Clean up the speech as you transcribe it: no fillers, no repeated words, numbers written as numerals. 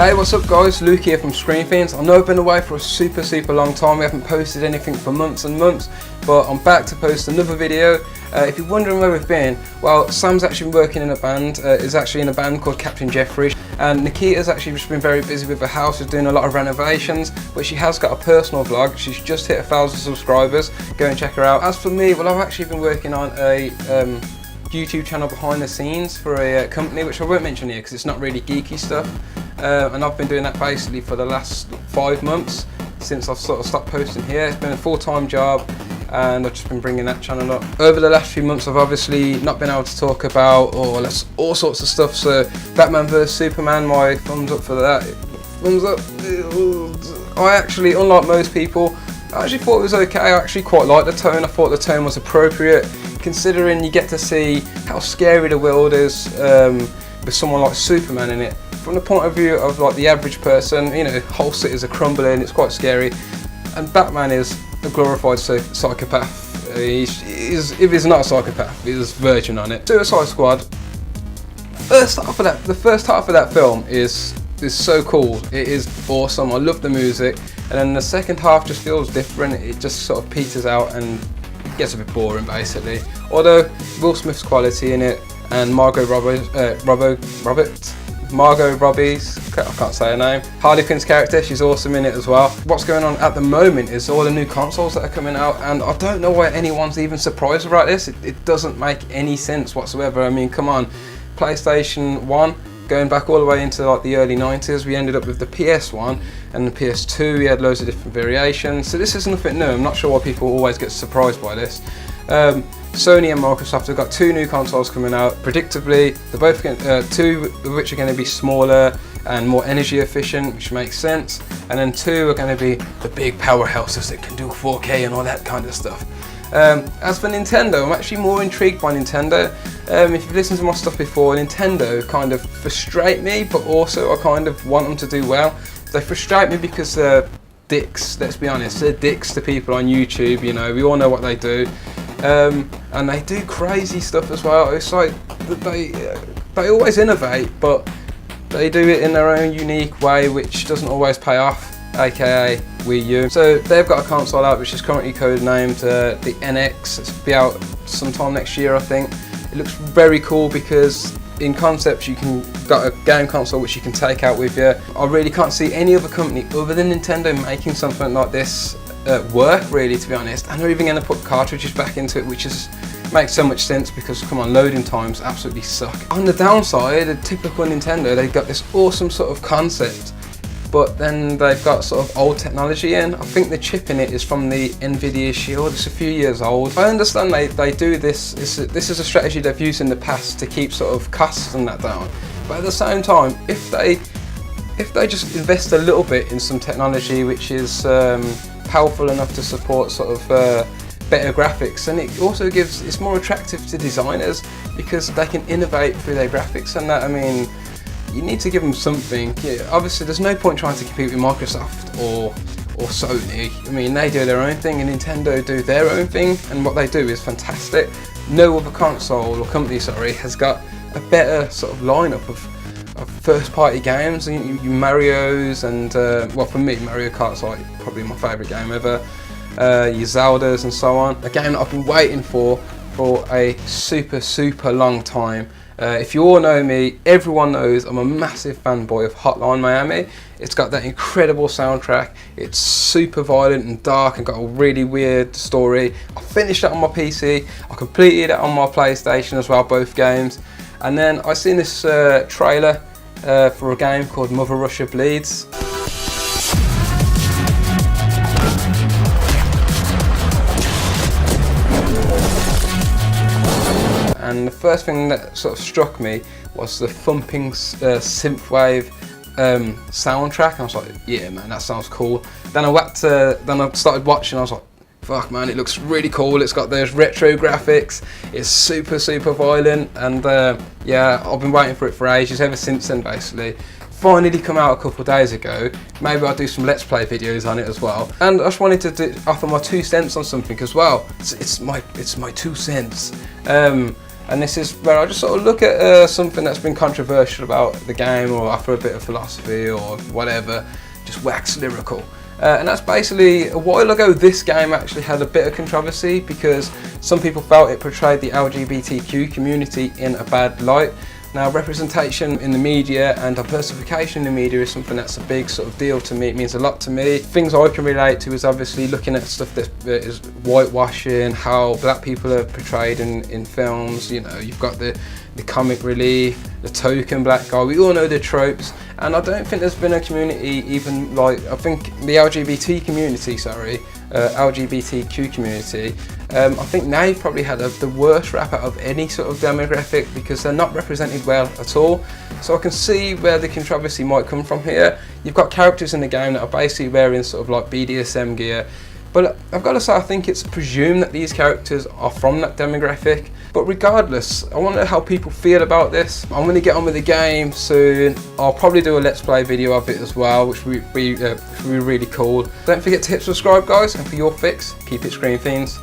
Hey, what's up guys, Luke here from Screen Fiends. I know I've been away for a super long time. We haven't posted anything for months and months, but I'm back to post another video. If you're wondering where we've been, well, Sam's actually been working in a band, is actually in a band called Captain Jeffrey, and Nikita's actually just been very busy with the house, she's doing a lot of renovations, but she has got a personal vlog. She's just hit 1,000 subscribers, go and check her out. As for me, well, I've actually been working on a YouTube channel behind the scenes for a company, which I won't mention here because it's not really geeky stuff. And I've been doing that basically for the last 5 months since I've sort of stopped posting here. It's been a full-time job and I've just been bringing that channel up. Over the last few months I've obviously not been able to talk about all sorts of stuff, so Batman vs Superman, my thumbs up for that. Thumbs up. I actually, unlike most people, I actually thought it was okay. I actually quite liked the tone. I thought the tone was appropriate considering you get to see how scary the world is with someone like Superman in it. From the point of view of like the average person, you know, whole cities are crumbling, it's quite scary. And Batman is a glorified psychopath. If he's not a psychopath, he's verging on it. Suicide Squad, the first half of that film is so cool. It is awesome, I love the music. And then the second half just feels different, it just sort of peters out and gets a bit boring basically. Although Will Smith's quality in it and Margot Robbie's, I can't say her name, Harley Quinn's character, she's awesome in it as well. What's going on at the moment is all the new consoles that are coming out, and I don't know why anyone's even surprised about this. It doesn't make any sense whatsoever. I mean, come on, PlayStation 1, going back all the way into like the early 90s, we ended up with the PS1 and the PS2, we had loads of different variations. So this is nothing new. I'm not sure why people always get surprised by this. Sony and Microsoft have got 2 new consoles coming out. Predictably, they're both 2 of which are going to be smaller and more energy efficient, which makes sense. And then 2 are going to be the big powerhouses that can do 4K and all that kind of stuff. As for Nintendo, I'm actually more intrigued by Nintendo. If you've listened to my stuff before, Nintendo kind of frustrate me, but also I kind of want them to do well. They frustrate me because they're dicks, let's be honest. They're dicks to people on YouTube, you know, we all know what they do. And they do crazy stuff as well. It's like they always innovate, but they do it in their own unique way, which doesn't always pay off, aka Wii U. So they've got a console out which is currently codenamed the NX. It's be out sometime next year, I think. It looks very cool because in concept you can got a game console which you can take out with you. I really can't see any other company other than Nintendo making something like this work, really, to be honest. And they're even going to put cartridges back into it, which makes so much sense because, come on, loading times absolutely suck. On the downside, a typical Nintendo, they've got this awesome sort of concept, but then they've got sort of old technology in. I think the chip in it is from the Nvidia Shield. It's a few years old. I understand they do this. This is a strategy they've used in the past to keep sort of costs and that down. But at the same time, if they just invest a little bit in some technology which is powerful enough to support sort of better graphics, and it also it's more attractive to designers because they can innovate through their graphics and that. I mean, you need to give them something. Yeah, obviously there's no point trying to compete with Microsoft or Sony. I mean, they do their own thing and Nintendo do their own thing, and what they do is fantastic. No other console or company, sorry, has got a better sort of lineup of first party games. You Mario's and well, for me Mario Kart's like probably my favourite game ever. Your Zeldas and so on. A game that I've been waiting for a super long time. If you all know me, everyone knows I'm a massive fanboy of Hotline Miami. It's got that incredible soundtrack, it's super violent and dark and got a really weird story. I finished it on my PC, I completed it on my PlayStation as well, both games. And then I seen this trailer for a game called Mother Russia Bleeds. And the first thing that sort of struck me was the thumping synthwave soundtrack. And I was like, yeah man, that sounds cool. Then I started watching, I was like, fuck man, it looks really cool. It's got those retro graphics, it's super violent, and yeah, I've been waiting for it for ages, ever since then basically. Finally come out a couple of days ago. Maybe I'll do some Let's Play videos on it as well. And I just wanted to offer my 2 cents on something as well. It's my 2 cents. And this is where I just sort of look at something that's been controversial about the game, or offer a bit of philosophy or whatever, just wax lyrical. And that's basically, a while ago this game actually had a bit of controversy because some people felt it portrayed the LGBTQ community in a bad light. Now, representation in the media and diversification in the media is something that's a big sort of deal to me. It means a lot to me. Things I can relate to is obviously looking at stuff that is whitewashing, how black people are portrayed in films. You know, you've got the comic relief, the token black guy. We all know the tropes, and I don't think there's been a community even like, I think the LGBTQ community, I think they've probably had the worst rap out of any sort of demographic because they're not represented well at all. So I can see where the controversy might come from here. You've got characters in the game that are basically wearing sort of like BDSM gear, but I've got to say I think it's presumed that these characters are from that demographic. But regardless, I want to know how people feel about this. I'm going to get on with the game soon. I'll probably do a let's play video of it as well, which will be really cool. Don't forget to hit subscribe, guys, and for your fix, keep it Screen Fiends.